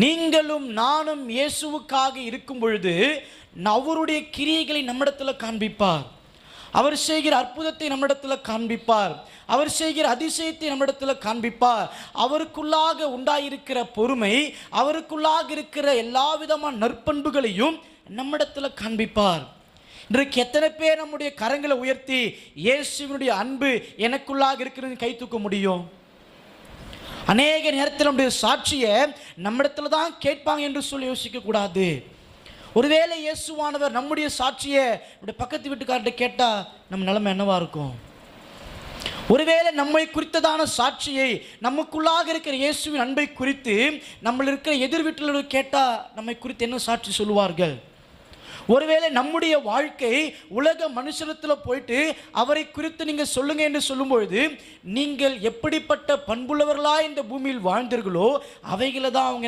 நீங்களும் நானும் இயேசுவுக்காக இருக்கும் பொழுது அவருடைய கிரியைகளை நம்மிடத்தில் காண்பிப்பார். அவர் செய்கிற அற்புதத்தை நம்மிடத்தில் காண்பிப்பார். அவர் செய்கிற அதிசயத்தை நம்மிடத்தில் காண்பிப்பார். அவருக்குள்ளாக உண்டாயிருக்கிற பொறுமை, அவருக்குள்ளாக இருக்கிற எல்லா விதமான நற்பண்புகளையும் நம்மிடத்தில் காண்பிப்பார். இன்றைக்கு எத்தனை பேர் நம்முடைய கரங்களை உயர்த்தி இயேசுவினுடைய அன்பு எனக்குள்ளாக இருக்கிறது கை தூக்க முடியும்? அநேக நேரத்தில் நம்முடைய சாட்சியை நம்மிடத்துல தான் கேட்பாங்க என்று சொல்லி யோசிக்க கூடாது. ஒருவேளை இயேசுவானவர் நம்முடைய சாட்சியை நம்முடைய பக்கத்து வீட்டுக்கார்ட்ட கேட்டால் நம்ம நிலைமை என்னவா இருக்கும்? ஒருவேளை நம்மை குறித்ததான சாட்சியை, நமக்குள்ளாக இருக்கிற இயேசுவின் அன்பை குறித்து நம்மள இருக்கிற எதிர் வீட்டில் கேட்டால் நம்மை குறித்து என்ன சாட்சி சொல்லுவார்கள்? ஒருவேளை நம்முடைய வாழ்க்கை உலக மனுஷனத்தில் போயிட்டு அவரை குறித்து நீங்கள் சொல்லுங்க என்று சொல்லும்பொழுது நீங்கள் எப்படிப்பட்ட பண்புள்ளவர்களாக இந்த பூமியில் வாழ்ந்தீர்களோ அவைகளை தான் அவங்க